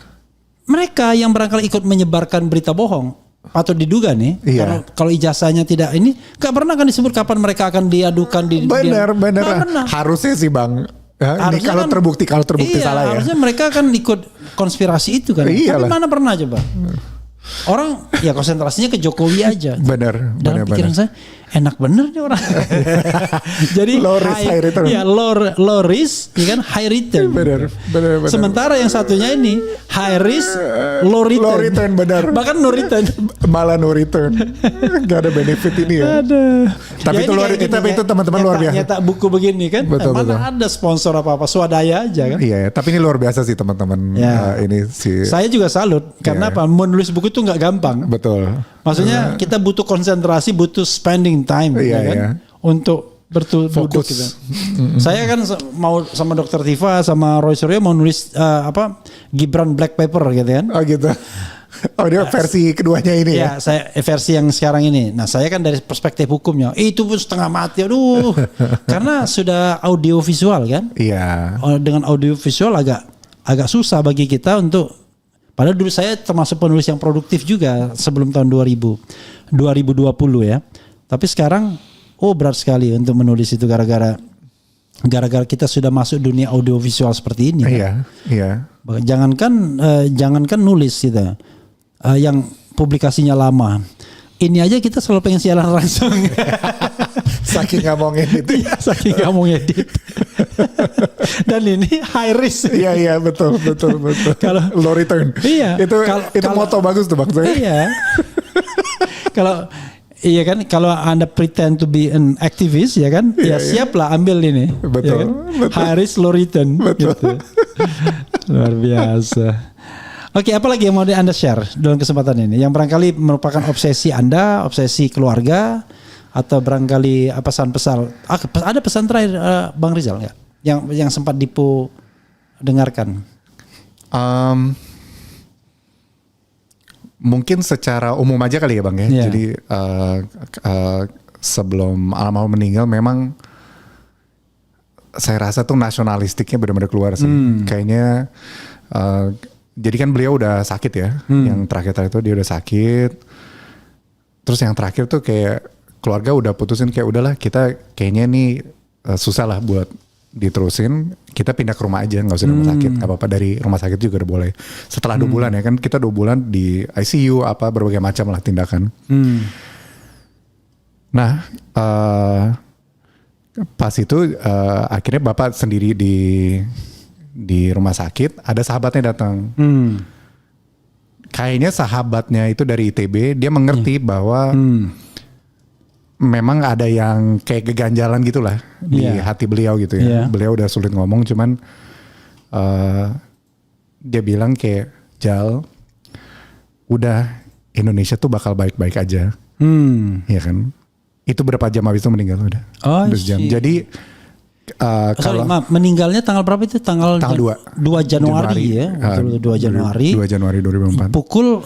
Mereka yang barangkali ikut menyebarkan berita bohong patut diduga nih. Iya. Kalau ijazahnya tidak ini, gak pernah kan disebut kapan mereka akan diadukan di. Benar. Nggak pernah. Harusnya sih bang. Ya, ini Harusnya kalau kan- terbukti iya, salah ya. harusnya mereka kan ikut konspirasi itu kan. Iyalah. Tapi mana pernah coba? Orang ya konsentrasinya ke Jokowi aja. Benar. Dalam pikiran saya enak bener nih orang. Jadi Low risk, high return. Ya low risk, ya kan high return. Benar. Sementara yang satunya ini high risk, low return. Low return, benar. Bahkan no return. Malah no return. Gak ada benefit ini ya. Ada. Tapi itu ini luar- kayak gini, tapi itu teman-teman luar biasa. Nyetak buku begini kan. Betul, Mana betul. ada sponsor apa-apa, swadaya aja kan. Iya, tapi ini luar biasa sih teman-teman. Ya. Ini sih. Saya juga salut karena Iya. apa? Menulis buku itu nggak gampang. Betul. Maksudnya kita butuh konsentrasi, butuh spending time, Iya, ya kan, iya. untuk duduk Fokus. gitu. Saya kan mau sama Dokter Tifa sama Roy Suryo mau nulis Gibran Black Paper gitu kan. Oh gitu. Oh dia versi keduanya ini ya. Ya, saya versi yang sekarang ini. Nah, saya kan dari perspektif hukumnya. Itu pun setengah mati, aduh. Karena sudah audio visual kan. Iya. Dengan audio visual agak susah bagi kita untuk. Padahal dulu saya termasuk penulis yang produktif juga sebelum tahun 2020 ya. Tapi sekarang berat sekali untuk menulis itu gara-gara kita sudah masuk dunia audio visual seperti ini. Kan? Iya. Jangankan nulis kita yang publikasinya lama. Ini aja kita selalu pengen siaran langsung. Saking nggak mau ngedit. Saking gak mau ngedit. Dan ini high risk. Iya betul. Kalau- low return. Iya. Itu Kalau- moto bagus tuh bang. Iya. Iya kan, kalau Anda pretend to be an activist ya kan, Iya, ya siaplah ambil ini. Betul, Ya kan? betul. High risk low return. Betul. Gitu. Luar biasa. Oke, apa lagi yang mau Anda share dalam kesempatan ini? Yang barangkali merupakan obsesi Anda, obsesi keluarga, atau barangkali pesan-pesan. Ada pesan terakhir Bang Rizal nggak? Yang sempat Dipo dengarkan. Mungkin secara umum aja kali ya bang ya. Iya. Jadi sebelum almarhum meninggal memang saya rasa tuh nasionalistiknya benar-benar keluar sih. Kayaknya jadi kan beliau udah sakit ya. Yang terakhir itu dia udah sakit. Terus yang terakhir tuh kayak keluarga udah putusin kayak udahlah kita kayaknya nih susah lah buat diterusin, kita pindah ke rumah aja, nggak usah di rumah sakit, nggak apa-apa, dari rumah sakit juga udah boleh. Setelah 2 bulan ya kan, kita 2 bulan di ICU berbagai macam lah tindakan. Nah pas itu akhirnya bapak sendiri di rumah sakit, ada sahabatnya datang. Kayaknya sahabatnya itu dari ITB, dia mengerti bahwa memang ada yang kayak keganjalan gitulah di hati beliau gitu ya. Beliau udah sulit ngomong, cuman dia bilang kayak, Jal, udah Indonesia tuh bakal baik-baik aja, ya kan? Itu berapa jam habis itu meninggal udah. Oh, 2 jam. Jadi Sorry, kalau maaf, meninggalnya tanggal berapa itu? Tanggal 2 Januari ya. 2 Januari. 2 Januari 2004. Pukul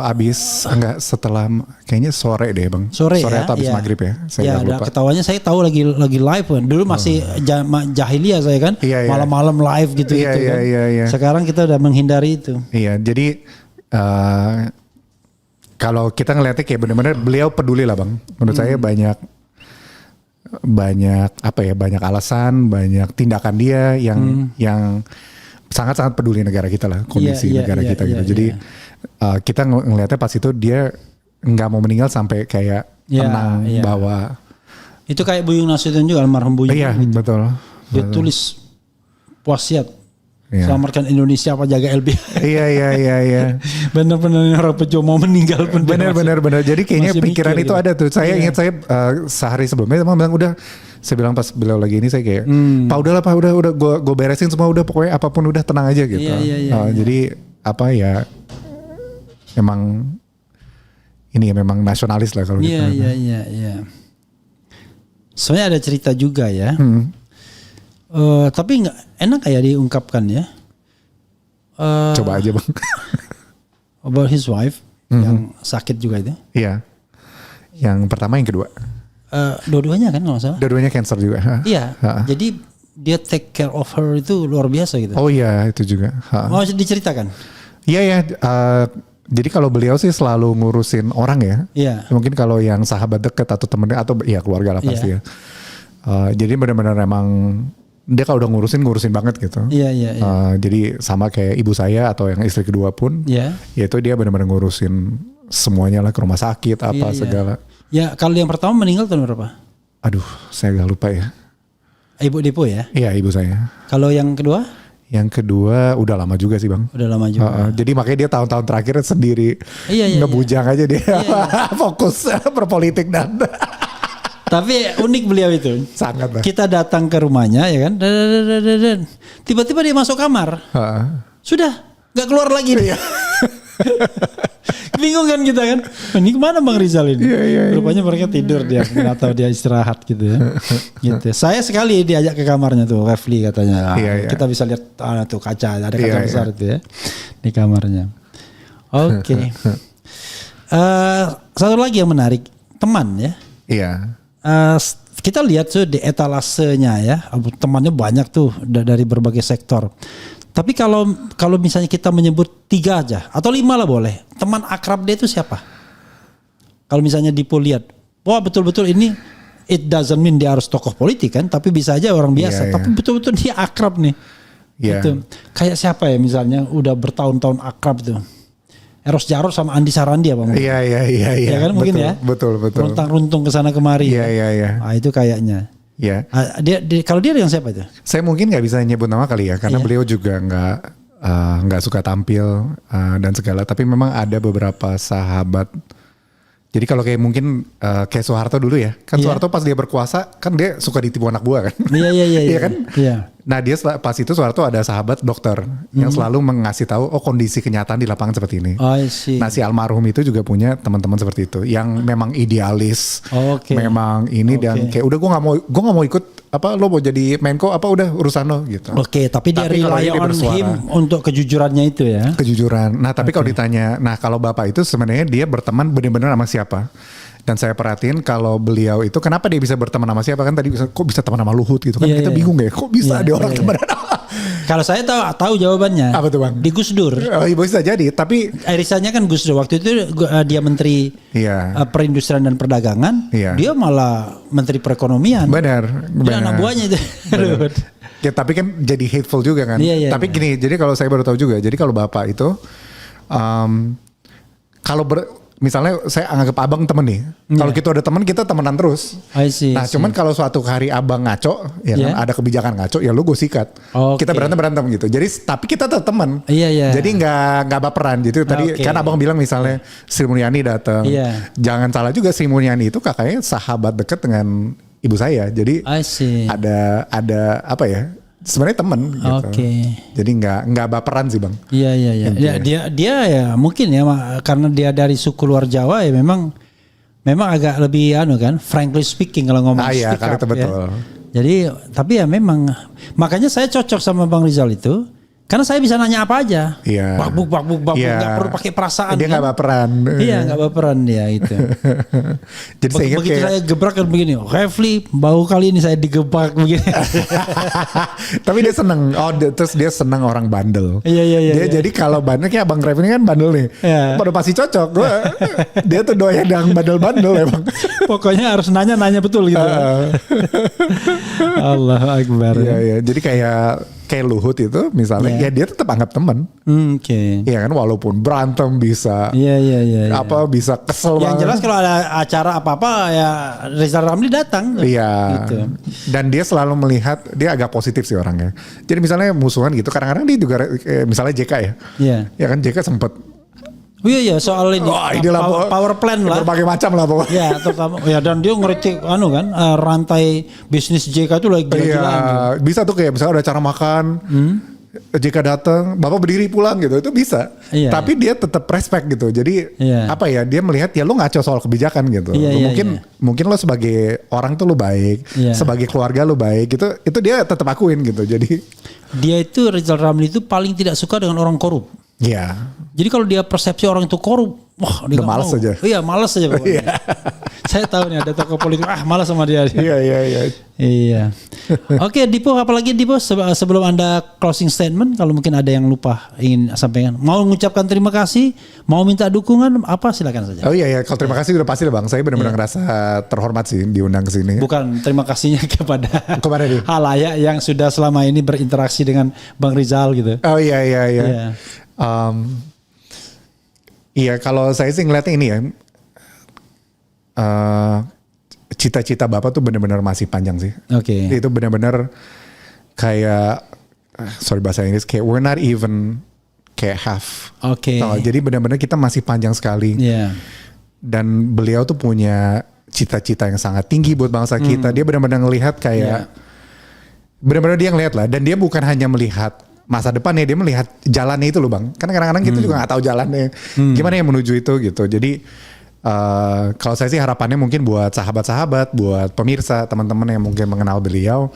abis enggak setelah kayaknya sore deh bang. Sore ya, atau abis iya. maghrib ya. Saya Ya, nggak lupa. ketawanya saya tahu lagi live kan. Dulu masih jahiliyah saya kan. Iya, iya. Malam-malam live gitu Iya, kan. iya. Sekarang kita udah menghindari itu. Iya, jadi kalau kita ngeliatnya kayak benar-benar beliau peduli lah bang. Menurut saya banyak banyak alasan, banyak tindakan dia yang sangat-sangat peduli negara kita lah, kondisi negara kita gitu. Jadi kita ngelihatnya pas itu dia nggak mau meninggal sampai kayak tenang bahwa itu kayak Buyung Nasution juga, almarhum Buyung. iya gitu. betul. Dia tulis wasiat Iya. selamatkan Indonesia apa jaga LBH. Iya. Benar-benar orang pejuang mau meninggal pun. Benar. Jadi kayaknya masih pikiran mikir itu gitu. ada tuh. Saya ingat saya sehari sebelumnya emang bilang udah. Saya bilang pas beliau lagi ini saya kayak, Pak udahlah Pak udah gue beresin semua udah pokoknya apapun udah tenang aja gitu. Iya. Jadi apa ya, emang ini ya memang nasionalis lah kalau gitu. Iya. Soalnya ada cerita juga ya. Tapi nggak enak kayak diungkapkan ya. Coba aja bang. About his wife yang sakit juga itu. Iya. Yang pertama yang kedua. Dua-duanya kan kalau nggak salah. Dua-duanya cancer juga. Iya. Jadi dia take care of her itu luar biasa gitu. Oh iya itu juga. Mau diceritakan? Iya. Jadi kalau beliau sih selalu ngurusin orang ya. Iya. Mungkin kalau yang sahabat dekat atau temennya atau ya keluarga lah pasti ya. Jadi benar-benar emang dia kalau udah ngurusin banget gitu. Iya. Jadi sama kayak ibu saya atau yang istri kedua pun. Iya. Yaitu dia benar-benar ngurusin semuanya lah, ke rumah sakit apa segala. Ya kalau yang pertama meninggal tahun berapa? Aduh saya gak lupa ya. Ibu Depo ya? Iya ibu saya. Kalau yang kedua? Yang kedua udah lama juga sih bang. Udah lama juga. Jadi makanya dia tahun-tahun terakhir sendiri ngebujang aja dia. Fokus berpolitik dan Tapi unik beliau itu. sangat lah. Kita datang ke rumahnya ya kan. Tiba-tiba dia masuk kamar. Sudah gak keluar lagi dia. Bingung kan kita kan. Ini kemana Bang Rizal ini? Rupanya mereka tidur dia atau dia istirahat gitu ya. Gitu. Saya sekali diajak ke kamarnya tuh, Refli katanya. Kita bisa lihat tuh kaca, ada kaca besar itu ya di kamarnya. Oke. Satu lagi yang menarik, teman ya. Iya. Kita lihat tuh di etalasenya ya, temannya banyak tuh dari berbagai sektor. Tapi kalau misalnya kita menyebut 3 aja atau 5 lah boleh. Teman akrab dia itu siapa? Kalau misalnya Dipo lihat, wah betul-betul ini it doesn't mean dia harus tokoh politik kan, tapi bisa aja orang biasa. Tapi betul-betul dia akrab nih. Gitu. Kayak siapa ya misalnya udah bertahun-tahun akrab tuh. Eros Jarot sama Andi Sarandi ya Bang. Iya. Ya kan mungkin ya. Betul. Runtang-runtung ke sana kemari. Iya. Nah, itu kayaknya. Iya. Kalau dia dengan siapa itu? Saya mungkin nggak bisa nyebut nama kali ya, karena beliau juga nggak suka tampil dan segala. Tapi memang ada beberapa sahabat. Jadi kalau kayak mungkin kayak Soeharto dulu ya, kan Soeharto pas dia berkuasa kan dia suka ditipu anak buah kan. Iya kan. Iya. Nah dia pas itu Soeharto ada sahabat dokter yang selalu mengasih tahu kondisi kenyataan di lapangan seperti ini. I see. Nah si almarhum itu juga punya teman-teman seperti itu yang memang idealis, memang ini dan kayak udah gue nggak mau ikut apa lo mau jadi Menko apa udah urusan lo gitu. Tapi dia rely on him untuk kejujurannya itu ya. Kejujuran. Nah tapi kalau ditanya, nah kalau bapak itu sebenarnya dia berteman benar-benar sama siapa? Dan saya perhatiin kalau beliau itu kenapa dia bisa berteman sama siapa kan tadi kok bisa teman sama Luhut gitu kan kita bingung ya kok bisa ada orang teman. Kalau saya tahu jawabannya. Apa tuh Bang? Di Gus Dur. Oh iya bisa jadi tapi irisannya kan Gus Dur waktu itu dia menteri perindustrian dan perdagangan, dia malah menteri perekonomian. Benar. Dia anak buahnya itu. Ya tapi kan jadi hateful juga kan. Tapi gini, jadi kalau saya baru tahu juga, jadi kalau bapak itu kalau misalnya saya anggap abang temen nih. Kalau kita ada temen kita temenan terus. Nah cuman kalau suatu hari abang ngaco, ya kan ada kebijakan ngaco, ya lu gue sikat. Kita berantem gitu. Jadi tapi kita tetap teman. Jadi nggak baperan. Jadi tadi kan abang bilang misalnya Sri Mulyani datang. Jangan salah juga Sri Mulyani itu kakaknya sahabat dekat dengan ibu saya. Jadi ada apa ya? Sebenarnya teman gitu. Jadi nggak baperan sih Bang. Iya. Dia ya mungkin ya karena dia dari suku luar Jawa ya memang agak lebih kan frankly speaking kalau ngomong speak up, itu betul. Ya. Jadi tapi ya memang makanya saya cocok sama Bang Rizal itu Karena saya bisa nanya apa aja. Iya. Bakbuk, Iya. nggak perlu pakai perasaan. Dia nggak kan? baperan. Iya, nggak baperan dia itu. Jadi saya ingat Begitu kayak saya gebrak kan begini, Refli, baru kali ini saya digebrak begini. tapi dia seneng. Terus dia seneng orang bandel. Iya. Dia jadi kalau bandel kayak Bang Rev ini kan bandel nih. Iya. Pada pasti cocok. Dia tuh doyan yang bandel-bandel emang. Pokoknya harus nanya betul gitu. Allahu Akbar. Iya. Jadi kayak Luhut itu misalnya, ya dia tetap anggap teman. Oke. Iya kan, walaupun berantem bisa. Iya. Apa bisa kesel Yang banget. jelas kalau ada acara apa-apa ya Rizal Ramli datang. Iya. Gitu. Dan dia selalu melihat, dia agak positif sih orangnya. Jadi misalnya musuhan gitu, kadang-kadang dia juga misalnya JK ya. Iya. Ya kan JK sempet. Oh iya soal ini, power plan lah. Berbagai macam lah pokoknya. Ya terutama ya, dan dia ngerti rantai bisnis JK itu lagi gila-gilaan. Iya, bisa tuh kayak misalnya ada acara makan, JK datang, bapak berdiri pulang gitu, itu bisa. Iya, tapi dia tetap respect gitu. Jadi apa ya, dia melihat ya lu ngaco soal kebijakan gitu. Mungkin lo sebagai orang tuh lu baik, sebagai keluarga lu baik, itu dia tetap akuin gitu. Jadi dia itu Rizal Ramli itu paling tidak suka dengan orang korup. Iya. Jadi kalau dia persepsi orang itu korup, wah dia udah malas aja. Iya malas aja pokoknya. Saya tahu nih ada tokoh politik, malas sama dia. Iya. Oke Dipo, apalagi Dipo sebelum Anda closing statement, kalau mungkin ada yang lupa ingin sampaikan, mau mengucapkan terima kasih, mau minta dukungan, apa silakan saja. Oh iya, kalau terima kasih udah pasti lah Bang. Saya benar-benar ngerasa terhormat sih diundang ke sini. Bukan terima kasihnya kepada dia? halayak yang sudah selama ini berinteraksi dengan Bang Rizal gitu. Oh iya. Iya, kalau saya sih ngeliatnya ini ya, cita-cita Bapak tuh benar-benar masih panjang sih. Oke. Itu benar-benar kayak, sorry bahasa Inggris, kayak we're not even kayak half. Oke. Jadi benar-benar kita masih panjang sekali. Iya. Dan beliau tuh punya cita-cita yang sangat tinggi buat bangsa kita. Dia benar-benar ngelihat kayak, benar-benar dia ngelihat lah. Dan dia bukan hanya melihat masa depannya, dia melihat jalannya itu loh Bang. Karena kadang-kadang kita juga nggak tahu jalannya. Gimana yang menuju itu gitu. Jadi kalau saya sih harapannya mungkin buat sahabat-sahabat, buat pemirsa, teman-teman yang mungkin mengenal beliau,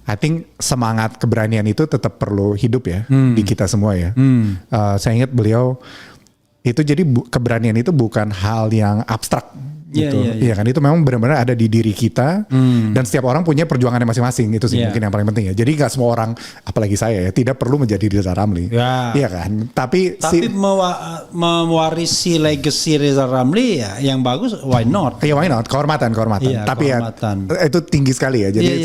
I think semangat keberanian itu tetap perlu hidup ya di kita semua ya. Saya ingat beliau itu jadi keberanian itu bukan hal yang abstrak. Gitu. Iya kan, itu memang benar-benar ada di diri kita dan setiap orang punya perjuangannya masing-masing, itu sih mungkin yang paling penting ya. Jadi nggak semua orang, apalagi saya ya, tidak perlu menjadi Rizal Ramli. Iya kan, tapi mewarisi legacy Rizal Ramli ya yang bagus, why not? Iya, why not, kehormatan. Iya, tapi kehormatan. Ya itu tinggi sekali ya. Jadi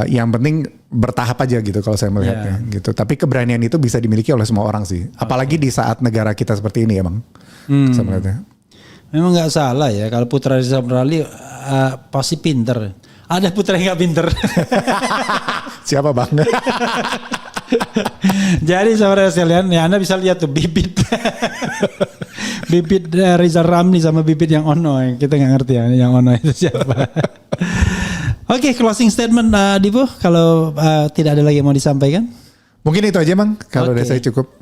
yang penting bertahap aja gitu kalau saya melihatnya gitu. Tapi keberanian itu bisa dimiliki oleh semua orang sih, apalagi di saat negara kita seperti ini ya Bang. Saya melihatnya. Memang nggak salah ya kalau putra Rizal Ramli pasti pinter. Ada putra yang nggak pinter. Siapa Bang? Jadi saudara sekalian, ya Anda bisa lihat tuh bibit Rizal Ramli sama bibit yang Ono. Kita nggak ngerti ya yang Ono itu siapa. Oke, closing statement Dipo, kalau tidak ada lagi yang mau disampaikan. Mungkin itu aja Bang, kalau dari saya cukup.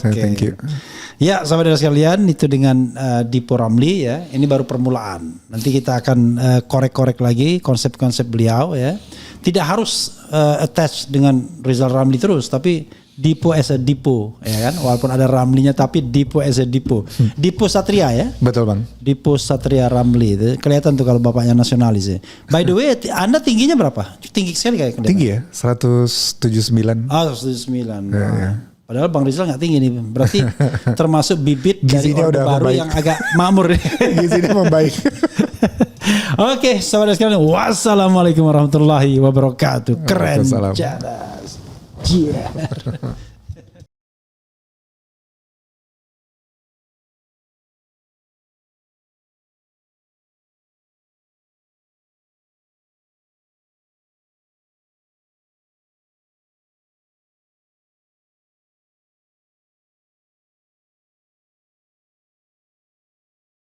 Thank you. Ya sahabat sekalian, itu dengan Dipo Ramli ya. Ini baru permulaan. Nanti kita akan korek-korek lagi konsep-konsep beliau ya. Tidak harus attach dengan Rizal Ramli terus, tapi Dipo as a Dipo ya kan. Walaupun ada Ramlinya, tapi Dipo as a Dipo. Dipo Satria ya. Betul Bang. Dipo Satria Ramli itu kelihatan tuh kalau bapaknya nasionalis ya. By the way, Anda tingginya berapa? Tinggi sekali kayak kelihatan. Tinggi ya, 179. 179. Padahal Bang Rizal nggak tinggi nih, berarti termasuk bibit dari Orde Baru yang agak makmur. Gizinya membaik. Oke, sahabat sekalian, wassalamualaikum warahmatullahi wabarakatuh. Keren. Waalaikumsalam. Cadas. Yeah.